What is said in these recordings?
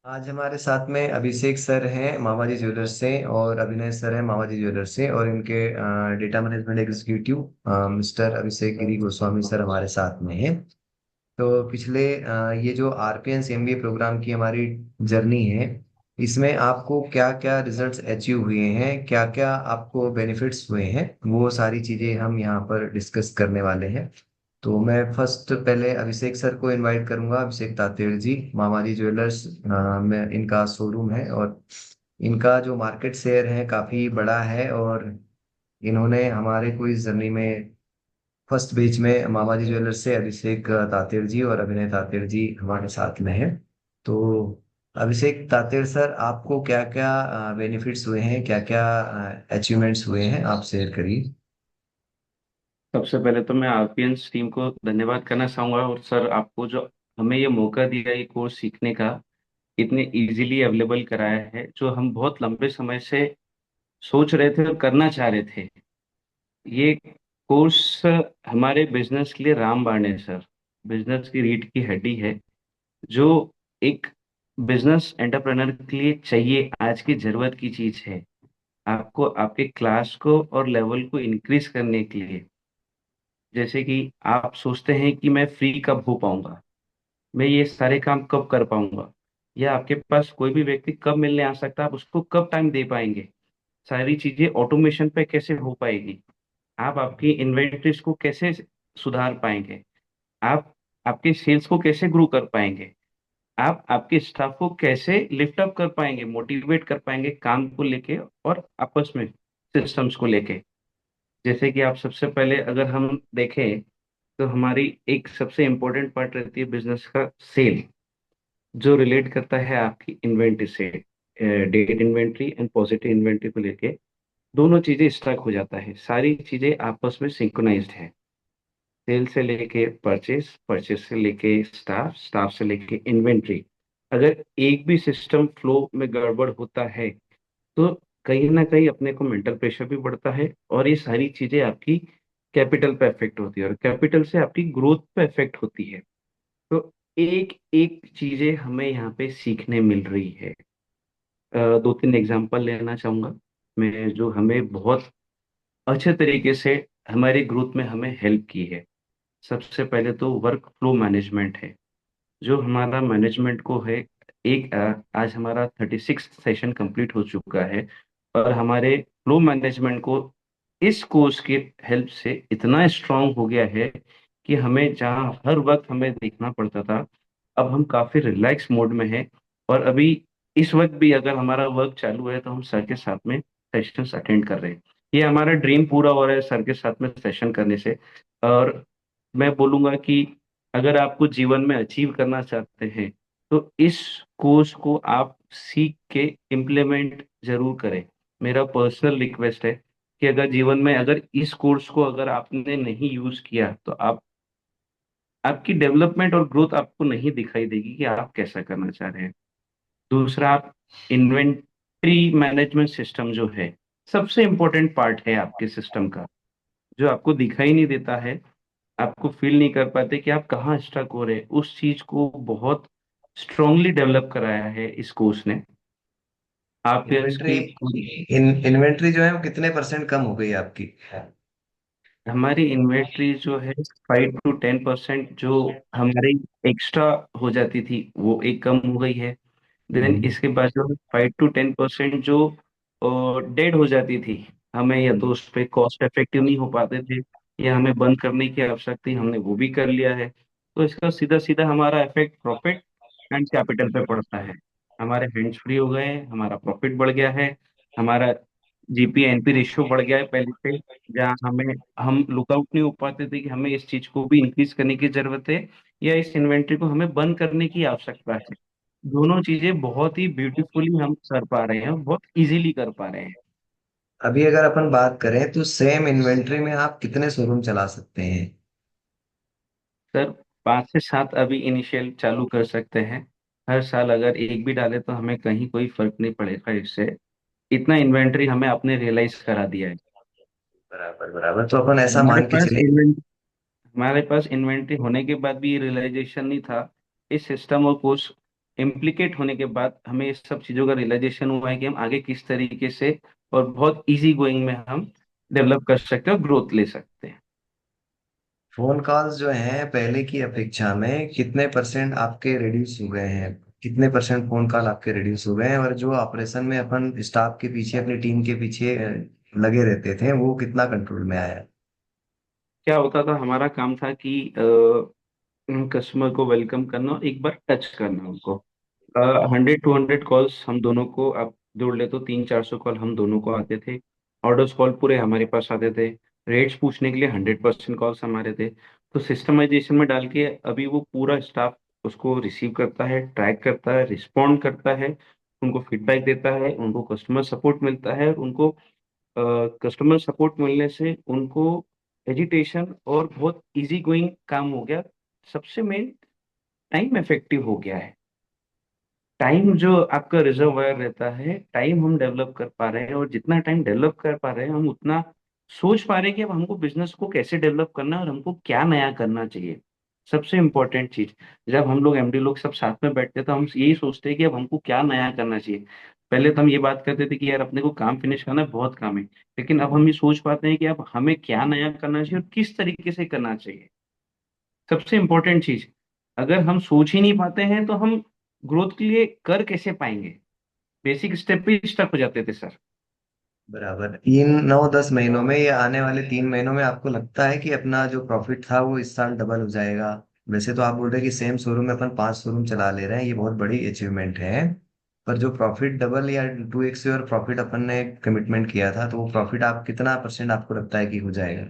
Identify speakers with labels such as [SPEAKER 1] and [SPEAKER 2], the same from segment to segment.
[SPEAKER 1] आज हमारे साथ में अभिषेक सर हैं मामाजी ज्वेलर्स से और अभिनय सर हैं मामाजी ज्वेलर्स से और इनके डेटा मैनेजमेंट एग्जीक्यूटिव मिस्टर अभिषेक गिरी गोस्वामी सर हमारे साथ में हैं। तो पिछले ये जो आरपीएन एमबीए प्रोग्राम की हमारी जर्नी है, इसमें आपको क्या क्या रिजल्ट्स अचीव हुए हैं, क्या क्या आपको बेनिफिट्स हुए हैं, वो सारी चीजें हम यहाँ पर डिस्कस करने वाले हैं। तो मैं फर्स्ट पहले अभिषेक सर को इनवाइट करूंगा। अभिषेक तातेड़ जी, मामाजी ज्वेलर्स में इनका शोरूम है और इनका जो मार्केट शेयर है काफी बड़ा है और इन्होंने हमारे क्विज जर्नी में फर्स्ट बेच में मामाजी ज्वेलर्स से अभिषेक तातेड़ जी और अभिनय तातेड़ जी हमारे साथ में हैं। तो अभिषेक तातेड़ सर, आपको क्या क्या बेनिफिट्स हुए हैं, क्या क्या अचीवमेंट्स हुए हैं, आप शेयर करिए।
[SPEAKER 2] सबसे पहले तो मैं आरपीएन्स टीम को धन्यवाद करना चाहूंगा और सर आपको जो हमें ये मौका दिया ये कोर्स सीखने का, इतने इजीली अवेलेबल कराया है जो हम बहुत लंबे समय से सोच रहे थे और करना चाह रहे थे। ये कोर्स हमारे बिजनेस के लिए रामबाण है सर। बिजनेस की रीढ़ की हड्डी है जो एक बिजनेस एंटरप्रेनर के लिए चाहिए, आज की जरूरत की चीज है। आपको आपके क्लास को और लेवल को इंक्रीज करने के लिए, जैसे कि आप सोचते हैं कि मैं फ्री कब हो पाऊंगा, मैं ये सारे काम कब कर पाऊंगा, या आपके पास कोई भी व्यक्ति कब मिलने आ सकता है, आप उसको कब टाइम दे पाएंगे, सारी चीजें ऑटोमेशन पे कैसे हो पाएगी, आप आपकी इन्वेंटरीज को कैसे सुधार पाएंगे, आप आपके सेल्स को कैसे ग्रो कर पाएंगे, आप आपके स्टाफ को कैसे लिफ्ट अप कर पाएंगे, मोटिवेट कर पाएंगे काम को लेके और आपस में सिस्टम्स को लेके। जैसे कि आप सबसे पहले अगर हम देखें तो हमारी एक सबसे इम्पोर्टेंट पार्ट रहती है बिजनेस का सेल, जो रिलेट करता है आपकी इन्वेंट्री से। Dead inventory and positive inventory को लेके दोनों चीजें स्टक हो जाता है, सारी चीजें आपस में सिंक्रोनाइज्ड है। सेल से लेके परचेस, परचेस से लेके स्टाफ, स्टाफ से लेके इन्वेंट्री। अगर एक भी सिस्टम फ्लो में गड़बड़ होता है तो कहीं ना कहीं अपने को मेंटल प्रेशर भी बढ़ता है और ये सारी चीजें आपकी कैपिटल पे इफेक्ट होती है और कैपिटल से आपकी ग्रोथ पे इफेक्ट होती है। तो एक एक चीजें हमें यहाँ पे सीखने मिल रही है। दो तीन एग्जांपल लेना चाहूंगा मैं, जो हमें बहुत अच्छे तरीके से हमारी ग्रोथ में हमें हेल्प की है। सबसे पहले तो वर्क फ्लो मैनेजमेंट है, जो हमारा मैनेजमेंट को है। आज हमारा 36 सेशन कंप्लीट हो चुका है और हमारे फ्लो मैनेजमेंट को इस कोर्स की हेल्प से इतना स्ट्रांग हो गया है कि हमें जहाँ हर वक्त हमें देखना पड़ता था, अब हम काफी रिलैक्स मोड में हैं। और अभी इस वक्त भी अगर हमारा वर्क चालू है तो हम सर के साथ में सेशंस अटेंड कर रहे हैं। ये हमारा ड्रीम पूरा हो रहा है सर के साथ में सेशन करने से। और मैं बोलूंगा कि अगर आपको जीवन में अचीव करना चाहते हैं तो इस कोर्स को आप सीख के इम्प्लीमेंट जरूर करें। मेरा पर्सनल रिक्वेस्ट है कि अगर जीवन में अगर इस कोर्स को अगर आपने नहीं यूज किया तो आप आपकी डेवलपमेंट और ग्रोथ आपको नहीं दिखाई देगी कि आप कैसा करना चाह रहे हैं। दूसरा, आप इन्वेंट्री मैनेजमेंट सिस्टम जो है, सबसे इंपॉर्टेंट पार्ट है आपके सिस्टम का, जो आपको दिखाई नहीं देता है, आपको फील नहीं कर पाते कि आप कहाँ स्टक हो रहे हैं, उस चीज को बहुत स्ट्रांगली डेवलप कराया है इस कोर्स ने। आप
[SPEAKER 1] इन्वेंट्री
[SPEAKER 2] इसकी पूरी,
[SPEAKER 1] इन्वेंट्री जो है वो कितने परसेंट कम हो गई आपकी?
[SPEAKER 2] हमारी इन्वेंट्री जो है 5 to 10% जो हमारी एक्स्ट्रा हो जाती थी वो एक कम हो गई है। देन
[SPEAKER 1] हम्म।
[SPEAKER 2] इसके बाद जो 5 to 10% जो डेड हो जाती थी, हमें या तो उस पे कॉस्ट इफेक्टिव नहीं हो पाते थे या हमें बंद करने की आवश्यकता थी, हमने वो भी कर लिया है। तो इसका सीधा सीधा हमारा इफेक्ट प्रॉफिट एंड कैपिटल पे पड़ता है। हमारे हैंड्स फ्री हो गए हैं, हमारा प्रॉफिट बढ़ गया है, हमारा जीपी एनपी रेशियो बढ़ गया है पहले से। जहाँ हमें हम लुकआउट नहीं हो पाते थे कि हमें इस चीज को भी इंक्रीज करने की जरूरत है या इस इन्वेंट्री को हमें बंद करने की आवश्यकता है, दोनों चीजें बहुत ही ब्यूटीफुली हम कर पा रहे हैं, बहुत इजीली कर पा रहे हैं।
[SPEAKER 1] अभी अगर अपन बात करें तो सेम इन्वेंट्री में आप कितने शोरूम चला सकते हैं?
[SPEAKER 2] सर 5 से 7 अभी इनिशियल चालू कर सकते हैं। हर साल अगर एक भी डाले तो हमें कहीं कोई फर्क नहीं पड़ेगा इससे। इतना इन्वेंट्री हमें आपने रियलाइज करा दिया है।
[SPEAKER 1] बराबर बराबर, तो अपन ऐसा
[SPEAKER 2] हमारे
[SPEAKER 1] मान के
[SPEAKER 2] पास
[SPEAKER 1] चले।
[SPEAKER 2] इन्वेंट हमारे पास इन्वेंट्री होने के बाद भी ये रियलाइजेशन नहीं था इस सिस्टम और कोर्स इम्प्लीकेट होने के बाद हमें इस सब चीज़ों का रियलाइजेशन हुआ है कि हम आगे किस तरीके से और बहुत इजी गोइंग में हम डेवलप कर सकते हैं और ग्रोथ ले सकते हैं।
[SPEAKER 1] फोन कॉल्स जो हैं पहले की अपेक्षा में कितने परसेंट आपके रिड्यूस हो गए हैं? कितने परसेंट फोन कॉल आपके रिड्यूस हो गए हैं? और जो ऑपरेशन में अपन स्टाफ के पीछे अपनी टीम के पीछे लगे रहते थे वो कितना कंट्रोल में आया है?
[SPEAKER 2] क्या होता था, हमारा काम था कि कस्टमर को वेलकम करना और एक बार टच करना उनको। 100 to 100 कॉल्स हम दोनों को आप जोड़ ले तो 300-400 कॉल हम दोनों को आते थे। ऑर्डर्स कॉल पूरे हमारे पास आते थे। रेट्स पूछने के लिए 100% कॉल्स हमारे थे। तो सिस्टमाइजेशन में डाल के अभी वो पूरा स्टाफ उसको रिसीव करता है, ट्रैक करता है, रिस्पॉन्ड करता है, उनको फीडबैक देता है, उनको कस्टमर सपोर्ट मिलता है। और उनको कस्टमर सपोर्ट मिलने से उनको एजिटेशन और बहुत इजी गोइंग काम हो गया। सबसे मेन टाइम इफेक्टिव हो गया है। टाइम जो आपका रिजर्वायर रहता है, टाइम हम डेवलप कर पा रहे हैं, और जितना टाइम डेवलप कर पा रहे हैं हम उतना सोच पा रहे हैं कि अब हमको बिजनेस को कैसे डेवलप करना है और हमको क्या नया करना चाहिए। सबसे इम्पोर्टेंट चीज, जब हम लोग एमडी लोग सब साथ में बैठते हैं तो हम यही सोचते हैं कि अब हमको क्या नया करना चाहिए। पहले तो हम ये बात करते थे कि यार अपने को काम फिनिश करना है, बहुत काम है। लेकिन अब हम ये सोच पाते हैं कि अब हमें क्या नया करना चाहिए और किस तरीके से करना चाहिए। सबसे इंपॉर्टेंट चीज, अगर हम सोच ही नहीं पाते हैं तो हम ग्रोथ के लिए कर कैसे पाएंगे। बेसिक स्टेप पे स्टक हो जाते थे सर।
[SPEAKER 1] बराबर। इन 9-10 महीनों में या आने वाले 3 महीनों में आपको लगता है कि अपना जो प्रॉफिट था वो इस साल डबल हो जाएगा? वैसे तो आप बोल रहे हैं कि सेम शोरूम में अपन 5 शोरूम चला ले रहे हैं, ये बहुत बड़ी अचीवमेंट है। पर जो प्रॉफिट डबल या 2x और प्रॉफिट अपन ने कमिटमेंट किया था, तो वो प्रॉफिट आप कितना परसेंट आपको लगता है कि हो जाएगा?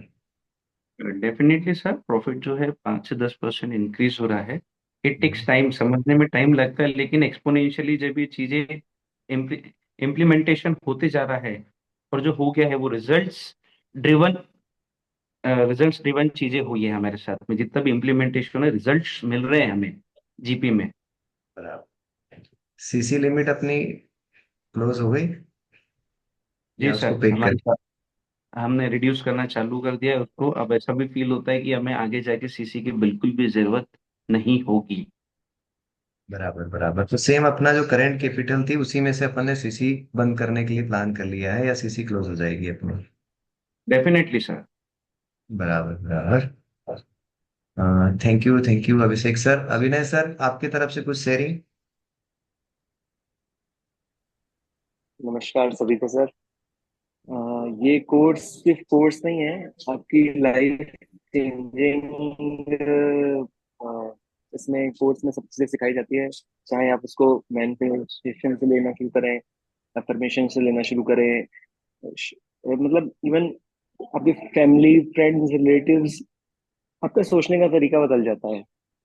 [SPEAKER 2] डेफिनेटली सर, प्रॉफिट जो है 5 से 10% इंक्रीज हो रहा है। इट टेक्स टाइम, समझने में टाइम लगता है, लेकिन एक्सपोनेंशियली जब ये चीजें इम्प्लीमेंटेशन होते जा रहा है और जो हो गया है वो ड्रिवन रिजल्ट्स ड्रिवन चीजें हुई है हमारे साथ में। जितना भी इम्प्लीमेंटेशन है, रिजल्ट्स मिल रहे हैं हमें जीपी में।
[SPEAKER 1] बराबर। सीसी लिमिट अपनी क्लोज हो गई
[SPEAKER 2] जी
[SPEAKER 1] या उसको
[SPEAKER 2] सर,
[SPEAKER 1] पेक कर?
[SPEAKER 2] हमारे साथ हमने रिड्यूस करना चालू कर दिया है उसको। अब ऐसा भी फील होता है कि हमें आगे जाके सीसी की बिल्कुल भी जरूरत नहीं होगी।
[SPEAKER 1] बराबर बराबर। तो सेम अपना जो करंट कैपिटल थी उसी में से अपन ने सीसी बंद करने के लिए प्लान कर लिया है, या सीसी क्लोज हो जाएगी अपनी?
[SPEAKER 2] Definitely sir.
[SPEAKER 1] बराबर बराबर। Thank you Abhishek sir. अभिनय सर, आपकी तरफ से कुछ शेयरिंग?
[SPEAKER 3] नमस्कार सभी को सर। ये कोर्स सिर्फ कोर्स नहीं है, आपकी लाइफ चेंजिंग। इसमें कोर्स में सब चीजें सिखाई जाती है। चाहे आप उसको मैनिफेस्टेशन से लेना शुरू करें, अफर्मेशन से लेना शुरू करें, मतलब इवन आपके फैमिली फ्रेंड्स रिलेटिव्स, आपका सोचने का तरीका बदल जाता है।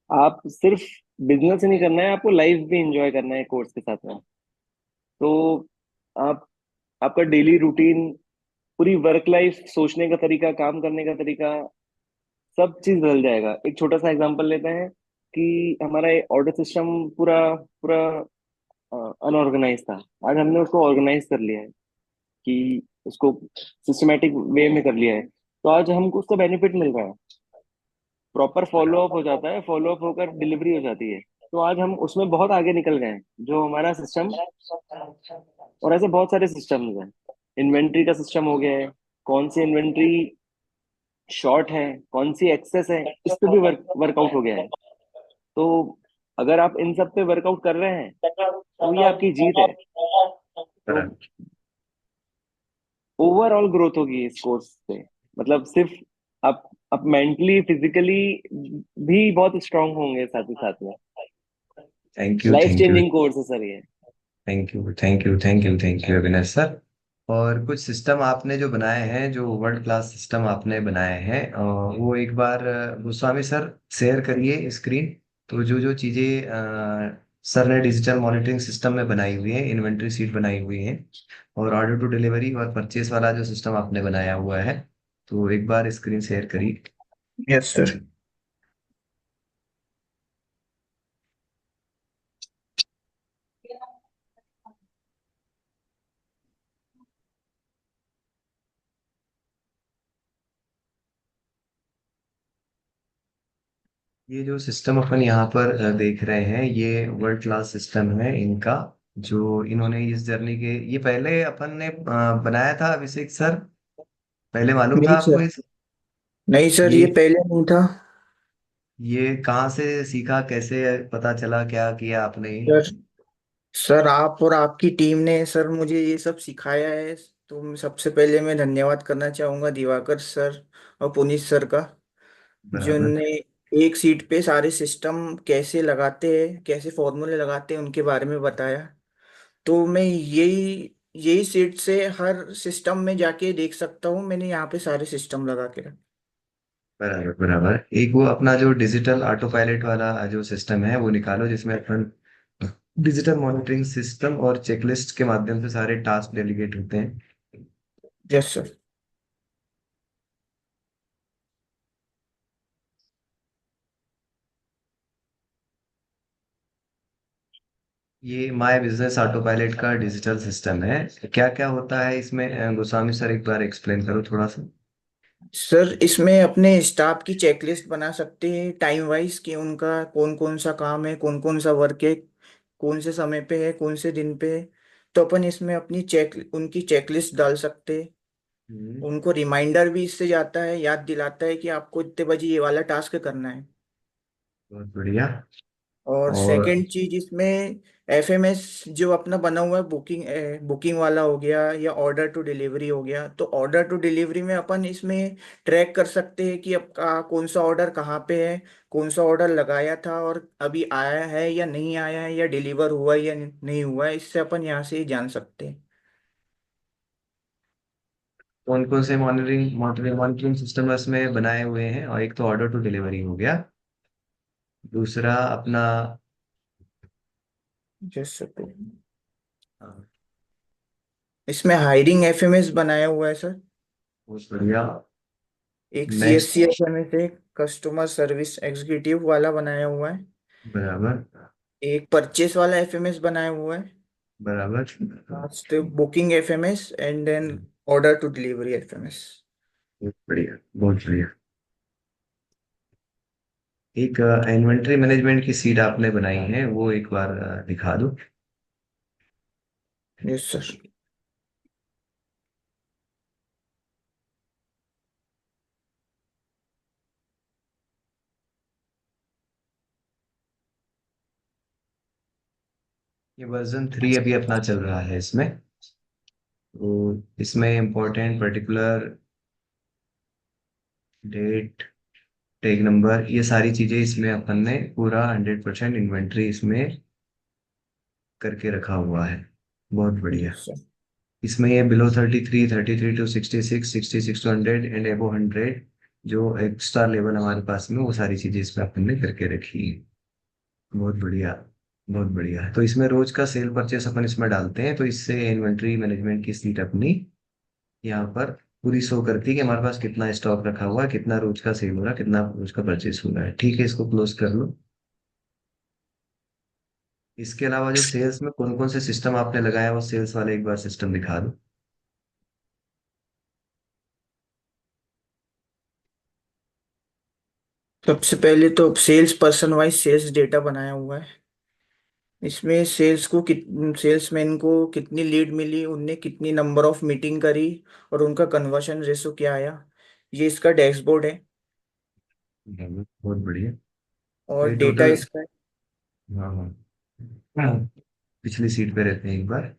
[SPEAKER 3] आप सिर्फ बिजनेस ही नहीं करना है, आपको लाइफ भी एंजॉय करना है कोर्स के साथ में। तो आप आपका डेली रूटीन, पूरी वर्क लाइफ, सोचने का तरीका, काम करने का तरीका, सब चीज बदल जाएगा। एक छोटा सा एग्जांपल लेते हैं कि हमारा ऑर्डर सिस्टम पूरा पूरा अनऑर्गेनाइज था। आज हमने उसको ऑर्गेनाइज कर लिया है, कि उसको सिस्टमेटिक वे में कर लिया है। तो आज हमको उसका बेनिफिट मिल रहा है। प्रॉपर फॉलो अप हो जाता है, फॉलो अप होकर डिलीवरी हो जाती है। तो आज हम उसमें बहुत आगे निकल गए हैं, जो हमारा सिस्टम। और ऐसे बहुत सारे सिस्टम्स हैं। इन्वेंट्री का सिस्टम हो गया है, कौन सी इन्वेंट्री शॉर्ट है, कौन सी एक्सेस है, इस पे भी वर्कआउट हो गया है। तो अगर आप इन सब पे वर्कआउट कर रहे हैं तो ये आपकी जीत है। तो
[SPEAKER 1] बराबर।
[SPEAKER 3] ओवरऑल ग्रोथ होगी इस कोर्स से। मतलब सिर्फ आप मेंटली फिजिकली भी बहुत स्ट्रांग होंगे साथ ही साथ में।
[SPEAKER 1] Thank you
[SPEAKER 3] life
[SPEAKER 1] thank you
[SPEAKER 3] changing course है सर ये।
[SPEAKER 1] Thank you Avinash sir. और कुछ सिस्टम आपने जो बनाए हैं, जो वर्ल्ड क्लास सिस्टम आपने बनाए हैं, वो एक बार गोस्वामी सर शेयर करिए स्क्रीन। तो जो जो चीजें सर ने डिजिटल मॉनिटरिंग सिस्टम में बनाई हुई है, इन्वेंट्री सीट बनाई हुई है, और ऑर्डर टू डिलीवरी और परचेस वाला जो सिस्टम आपने बनाया हुआ है, तो एक बार स्क्रीन शेयर करिए।
[SPEAKER 4] Yes sir.
[SPEAKER 1] ये जो सिस्टम अपन यहाँ पर देख रहे हैं, ये वर्ल्ड क्लास सिस्टम है इनका। जो इन्होंने इस जर्नी के, ये पहले अपन ने बनाया था अभिषेक सर, पहले मालूम था
[SPEAKER 4] नहीं
[SPEAKER 1] आपको
[SPEAKER 4] सर।
[SPEAKER 1] इस
[SPEAKER 4] नहीं सर,
[SPEAKER 1] ये
[SPEAKER 4] ये पहले नहीं था।
[SPEAKER 1] ये कहाँ से सीखा, कैसे पता चला, क्या किया आपने?
[SPEAKER 4] सर सर आप और आपकी टीम ने सर मुझे ये सब सिखाया है। तो सबसे पहले मैं धन्यवाद करना चाहूंगा दिवाकर सर और पुनीत सर का,
[SPEAKER 1] बराबर।
[SPEAKER 4] जिनने एक सीट पे सारे सिस्टम कैसे लगाते हैं, कैसे फॉर्मूले लगाते हैं, उनके बारे में बताया। तो मैं यही यही सीट से हर सिस्टम में जाके देख सकता हूँ। मैंने यहाँ पे सारे सिस्टम लगा के रखे।
[SPEAKER 1] बराबर बराबर। एक वो अपना जो डिजिटल ऑटो पायलट वाला जो सिस्टम है वो निकालो, जिसमें अपन डिजिटल मॉनिटरिंग सिस्टम और चेकलिस्ट के माध्यम से सारे टास्क डेलीगेट होते हैं।
[SPEAKER 4] Yes sir.
[SPEAKER 1] ये माय बिजनेस ऑटो पायलट का डिजिटल सिस्टम है। क्या क्या होता है इसमें, गोस्वामी सर एक बार एक्सप्लेन करो थोड़ा सा।
[SPEAKER 4] सर इसमें अपने स्टाफ की चेकलिस्ट बना सकते हैं टाइम वाइज, कि उनका कौन कौन सा काम है, कौन कौन सा वर्क है, कौन से समय पे है, कौन से दिन पे है। तो अपन इसमें अपनी उनकी चेकलिस्ट डाल सकते हैं।
[SPEAKER 1] हम्म,
[SPEAKER 4] उनको रिमाइंडर भी इससे जाता है, याद दिलाता है कि आपको इतने बजे ये वाला टास्क करना है।
[SPEAKER 1] बहुत बढ़िया।
[SPEAKER 4] और
[SPEAKER 1] और
[SPEAKER 4] सेकंड चीज इसमें एफएमएस जो अपना बना हुआ है, बुकिंग बुकिंग वाला हो गया या ऑर्डर टू डिलीवरी हो गया। तो ऑर्डर टू डिलीवरी में अपन इसमें ट्रैक कर सकते हैं कि आपका कौन सा ऑर्डर कहाँ पे है, कौन सा ऑर्डर लगाया था और अभी आया है या नहीं आया है, या डिलीवर हुआ है या नहीं हुआ है। इससे अपन यहाँ से ही जान सकते हैं।
[SPEAKER 1] कौन कौन से मॉनिटरिंग मॉनिटरिंग मॉनिटरिंग सिस्टम इसमें बनाए हुए हैं? और एक तो ऑर्डर टू डिलीवरी हो गया, दूसरा अपना
[SPEAKER 4] जैसे तो
[SPEAKER 1] हाँ,
[SPEAKER 4] इसमें हायरिंग एफएमएस बनाया हुआ है सर।
[SPEAKER 1] बहुत बढ़िया।
[SPEAKER 4] एक
[SPEAKER 1] नेक्स्ट।
[SPEAKER 4] सीएससी एफएमएस है, कस्टमर सर्विस एग्जीक्यूटिव वाला बनाया हुआ है।
[SPEAKER 1] बराबर
[SPEAKER 4] एक परचेस वाला एफएमएस बनाया हुआ है।
[SPEAKER 1] बराबर।
[SPEAKER 4] Last booking FMS and then order to delivery FMS.
[SPEAKER 1] बहुत बढ़िया बहुत बढ़िया। एक इन्वेंट्री मैनेजमेंट की सीट आपने बनाई है, वो एक बार दिखा दो।
[SPEAKER 4] Yes sir.
[SPEAKER 1] ये वर्जन 3 अभी अपना चल रहा है इसमें। तो इसमें important particular date, tag number, ये सारी चीजें इसमें अपन ने पूरा 100% इन्वेंट्री इसमें करके रखा हुआ है। बहुत बढ़िया।
[SPEAKER 4] Yes sir.
[SPEAKER 1] इसमें ये बिलो 33, 33 to 66, 66 to 100 एंड एबो 100, जो एक्स्ट्रा लेवल हमारे पास में, वो सारी चीजें इसमें अपन ने करके रखी है। बहुत बढ़िया बहुत बढ़िया। तो इसमें रोज का सेल परचेस अपन इसमें डालते हैं, तो इससे इन्वेंट्री मैनेजमेंट की सीट अपनी यहाँ पर पूरी शो करती है कि हमारे पास कितना स्टॉक रखा हुआ है, कितना रोज का सेल हो रहा है, कितना रोज का परचेस हो रहा है। ठीक है, इसको क्लोज कर लो। इसके अलावा जो सेल्स में कौन कौन से सिस्टम आपने लगाया, वो सेल्स वाले एक बार सिस्टम दिखा दो।
[SPEAKER 4] सबसे पहले तो sales person wise sales data बनाया हुआ है। इसमें सेल्समैन को कितनी लीड मिली, उनने कितनी नंबर ऑफ मीटिंग करी और उनका कन्वर्शन रेशो क्या आया। ये इसका डैशबोर्ड है।
[SPEAKER 1] बहुत बढ़िया। तो
[SPEAKER 4] और
[SPEAKER 1] ये
[SPEAKER 4] डेटा
[SPEAKER 1] टोटल,
[SPEAKER 4] इसका है।
[SPEAKER 1] हाँ हाँ हाँ, पिछली सीट पे रहते हैं एक बार।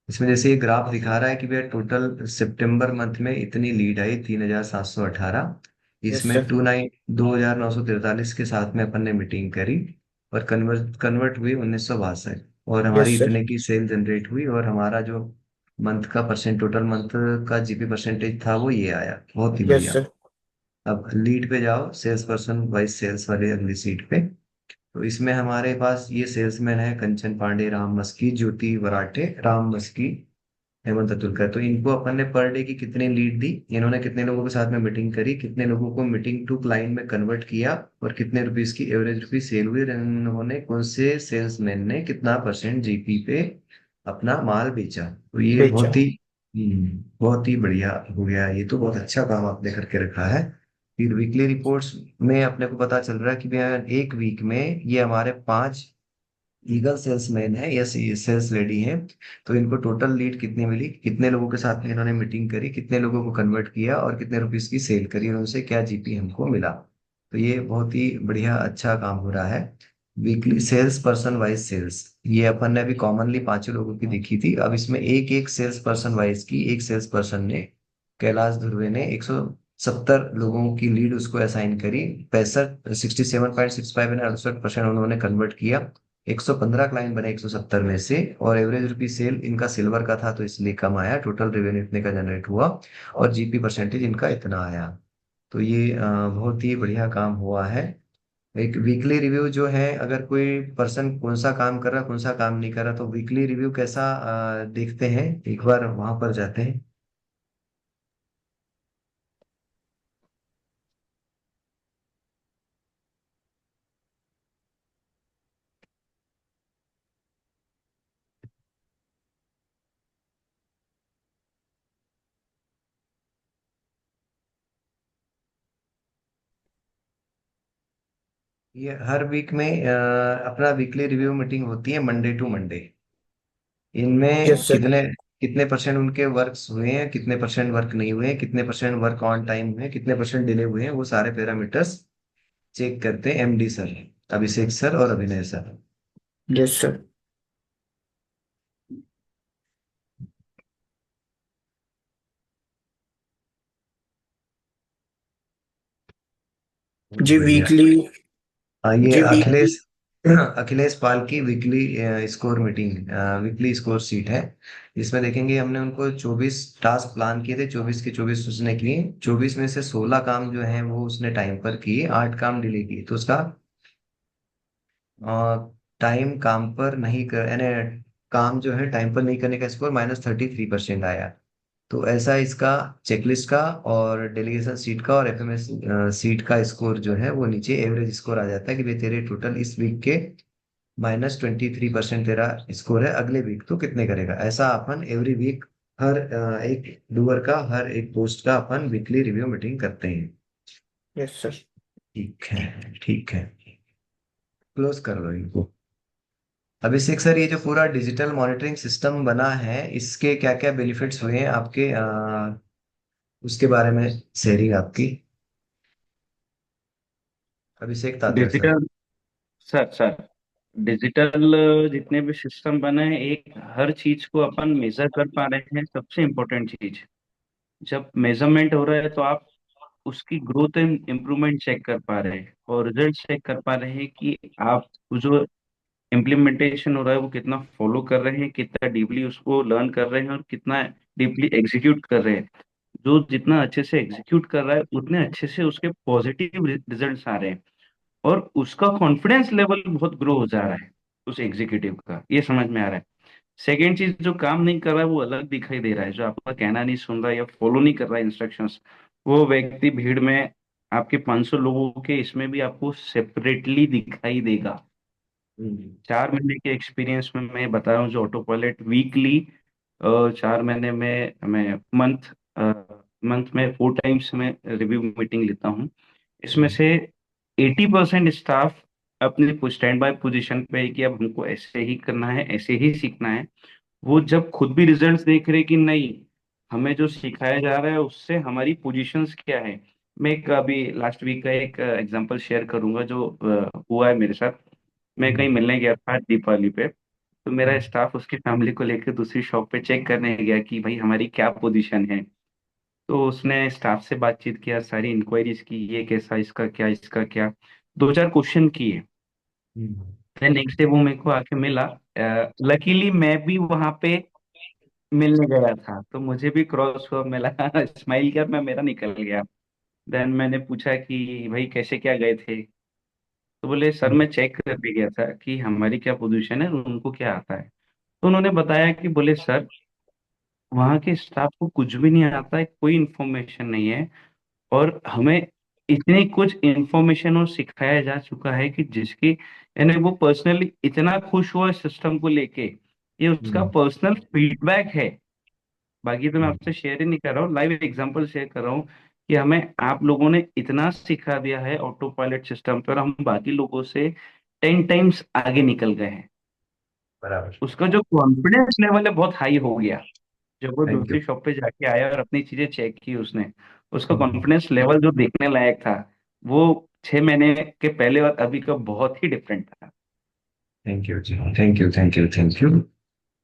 [SPEAKER 1] इसमें जैसे ये ग्राफ दिखा रहा है कि भैया टोटल सितंबर मंथ में इतनी लीड आई, 3718।
[SPEAKER 4] यस
[SPEAKER 1] इसमें
[SPEAKER 4] सर।
[SPEAKER 1] 2943 के साथ में अपन ने मीटिंग करी, और कन्वर्ट कन्वर्ट हुई 1962, और हमारी
[SPEAKER 4] यस सर।
[SPEAKER 1] इतने की सेल जनरेट हुई, और हमारा जो मंथ का परसेंट, टोटल मंथ का जीपी परसेंटेज था, वो ये आया। बहुत ही
[SPEAKER 4] यस
[SPEAKER 1] बढ़िया।
[SPEAKER 4] सर।
[SPEAKER 1] अब लीड पे जाओ, सेल्स पर्सन वाइज सेल्स वाले अगली सीट पे। तो इसमें हमारे पास ये सेल्समैन है कंचन पांडे, राम मस्की, ज्योति वराठे, राम मस्की, हेमंत अतुलकर। तो इनको अपन ने पर डे की कितनी लीड दी, इन्होंने कितने लोगों के साथ में मीटिंग करी, कितने लोगों को मीटिंग टू क्लाइंट में कन्वर्ट किया, और कितने रुपीस की एवरेज रुपीस सेल हुई, और इन्होंने कौन से सेल्समैन ने कितना परसेंट जीपी पे अपना माल बेचा। तो ये
[SPEAKER 4] बेचा।
[SPEAKER 1] बहुत ही बढ़िया हो गया। ये तो बहुत अच्छा काम आपने करके रखा है। फिर वीकली रिपोर्ट्स में अपने को पता चल रहा है कि भैया एक वीक में ये हमारे 5 ईगल सेल्समैन है या सेल्स लेडी है। तो इनको टोटल लीड कितनी मिली, कितने लोगों के साथ में इन्होंने मीटिंग करी, कितने लोगों को कन्वर्ट किया और कितने रुपीस की सेल करी और उनसे क्या जीपी हमको मिला। तो ये बहुत ही बढ़िया अच्छा काम हो रहा है। Weekly sales person wise sales ये अपन ने अभी कॉमनली 5 लोगों की देखी थी। अब इसमें एक एक सेल्स पर्सन वाइज की एक सेल्स पर्सन ने, कैलाश ध्रुवे ने 170 लोगों की लीड उसको असाइन करी। 67.65% उन्होंने कन्वर्ट किया। 115 क्लाइंट बने 170 में से और एवरेज रुपी सेल इनका सिल्वर का था तो इसलिए कम आया। टोटल रेवेन्यू इतने का जनरेट हुआ और जीपी परसेंटेज इनका इतना आया। तो ये बहुत ही बढ़िया काम हुआ है। एक वीकली रिव्यू जो है, अगर कोई पर्सन कौन सा काम कर रहा कौन सा काम नहीं कर रहा तो वीकली रिव्यू कैसा देखते हैं, एक बार वहां पर जाते हैं। ये हर वीक में अपना वीकली रिव्यू मीटिंग होती है मंडे टू मंडे। इनमें
[SPEAKER 4] यस सर।
[SPEAKER 1] कितने कितने परसेंट उनके वर्क्स हुए हैं, कितने परसेंट वर्क नहीं हुए हैं, कितने परसेंट वर्क ऑन टाइम हुए हैं, कितने परसेंट डिले हुए हैं, वो सारे पैरामीटर्स चेक करते हैं एमडी सर, अभिषेक सर और अभिनय सर।
[SPEAKER 4] Yes sir.
[SPEAKER 1] बहुत
[SPEAKER 4] जी
[SPEAKER 1] बढ़िया।
[SPEAKER 4] वीकली।
[SPEAKER 1] ये
[SPEAKER 4] जी वीकली।
[SPEAKER 1] अखिलेश अखिलेश पाल की weekly score meeting, weekly score sheet है। इसमें देखेंगे हमने उनको 24 टास्क प्लान किए थे, 24 के 24 उसने किए। 24 में से 16 काम जो है वो उसने टाइम पर किए, 8 काम डिले किए। तो उसका टाइम काम पर नहीं कर यानी काम जो है टाइम पर नहीं करने का स्कोर -33% आया। तो ऐसा इसका चेकलिस्ट का और डेलीगेशन सीट का और एफएमएस सीट का स्कोर जो है वो नीचे एवरेज स्कोर आ जाता है कि भाई तेरे टोटल इस वीक के -23% तेरा स्कोर है, अगले वीक तो कितने करेगा। ऐसा अपन एवरी वीक हर एक डूअर का, हर एक पोस्ट का अपन वीकली रिव्यू मीटिंग करते हैं।
[SPEAKER 4] Yes sir.
[SPEAKER 1] ठीक है, ठीक है, क्लोज कर लो इनको। अभिषेक सर, ये जो पूरा डिजिटल मॉनिटरिंग सिस्टम बना है इसके क्या क्या बेनिफिट्स हुए हैं आपके, उसके बारे में शेयरिंग आपकी, Abhishek Tatya sir.
[SPEAKER 2] Digital sir sir digital जितने भी सिस्टम बने हैं, एक हर चीज को अपन मेजर कर पा रहे हैं। सबसे इम्पोर्टेंट चीज, जब मेजरमेंट हो रहा है तो आप उसकी ग्रोथ एंड इम्प्रूवमेंट चेक कर पा रहे हैं और रिजल्ट चेक कर पा रहे हैं कि आप जो इम्प्लीमेंटेशन हो रहा है वो कितना फॉलो कर रहे हैं, कितना डीपली उसको लर्न कर रहे हैं और कितना डीपली एग्जीक्यूट कर रहे हैं। जो जितना अच्छे से एग्जीक्यूट कर रहा है उतने अच्छे से उसके पॉजिटिव रिजल्ट्स आ रहे हैं और उसका कॉन्फिडेंस लेवल बहुत ग्रो हो जा रहा है उस एग्जीक्यूटिव का, ये समझ में आ रहा है। सेकेंड चीज, जो काम नहीं कर रहा है वो अलग दिखाई दे रहा है, जो आपका कहना नहीं सुन रहा है या फॉलो नहीं कर रहा है इंस्ट्रक्शंस, वो व्यक्ति भीड़ में आपके 500 लोगों के इसमें भी आपको सेपरेटली दिखाई देगा।
[SPEAKER 1] हम्म।
[SPEAKER 2] 4 महीने के एक्सपीरियंस में मैं बता रहा हूँ, जो ऑटो पायलट वीकली 4 महीने में मैं मंथ में 4 टाइम्स मैं रिव्यू मीटिंग लेता हूँ। इसमें
[SPEAKER 1] हम्म।
[SPEAKER 2] से 80% स्टाफ अपने स्टैंड बाय पोजीशन पे है कि अब हमको ऐसे ही करना है, ऐसे ही सीखना है। वो जब खुद भी रिजल्ट्स देख रहे कि नहीं, हमें जो सिखाया जा रहा है उससे हमारी पोजीशंस क्या है। मैं एक अभी लास्ट वीक का एक एग्जांपल शेयर करूंगा जो हुआ है मेरे साथ। मैं कहीं
[SPEAKER 1] हम्म।
[SPEAKER 2] मिलने गया था दीपावली पे, तो मेरा
[SPEAKER 1] हम्म।
[SPEAKER 2] स्टाफ उसकी फैमिली को लेकर दूसरी शॉप पे चेक करने गया कि भाई हमारी क्या पोजीशन है। तो उसने स्टाफ से बातचीत किया, सारी इंक्वायरीज की, ये कैसा, इसका क्या, इसका क्या, 2-4 क्वेश्चन किए।
[SPEAKER 1] हम्म।
[SPEAKER 2] फिर नेक्स्ट डे वो मेरे को आके मिला। लकीली मैं भी वहां पे मिलने गया था तो मुझे भी क्रॉस हुआ, मिला स्माइल किया, मैं मेरा निकल गया। देन मैंने पूछा कि भाई कैसे क्या गए थे, तो बोले सर मैं चेक कर भी गया था कि हमारी क्या पोजीशन है और उनको क्या आता है। तो उन्होंने बताया कि बोले सर वहाँ के स्टाफ को कुछ भी नहीं आता है, कोई इन्फॉर्मेशन नहीं है और हमें इतनी कुछ इन्फॉर्मेशन और सिखाया जा चुका है कि जिसकी यानी वो पर्सनली इतना खुश हुआ इस सिस्टम को लेके, ये उसका
[SPEAKER 1] हम्म।
[SPEAKER 2] पर्सनल फीडबैक है। बाकी तो मैं
[SPEAKER 1] हम्म।
[SPEAKER 2] आपसे शेयर ही नहीं कर रहा हूँ, लाइव एग्जांपल शेयर कर रहा हूँ कि हमें आप लोगों ने इतना सिखा दिया है ऑटो पायलट सिस्टम पर, हम बाकी लोगों से 10 टाइम्स आगे निकल गए हैं।
[SPEAKER 1] बराबर।
[SPEAKER 2] उसका जो कॉन्फिडेंस लेवल है बहुत हाई हो गया। जब वो
[SPEAKER 1] थैंक यू।
[SPEAKER 2] दूसरी शॉप पे जाके आया और अपनी चीजें चेक की उसने, उसका कॉन्फिडेंस लेवल जो देखने लायक था, वो 6 महीने के पहले और अभी का बहुत ही डिफरेंट था।
[SPEAKER 1] Thank you ji, thank you, thank you, thank you.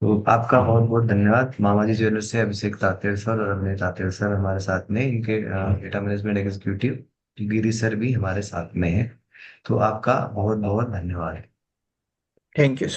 [SPEAKER 1] तो आपका बहुत बहुत धन्यवाद। मामाजी ज्वेलर्स से अभिषेक तातेर सर और अभिनय तातेर सर हमारे साथ में, इनके डेटा मैनेजमेंट एग्जीक्यूटिव गिरी सर भी हमारे साथ में है। तो आपका बहुत बहुत धन्यवाद।
[SPEAKER 4] Thank you.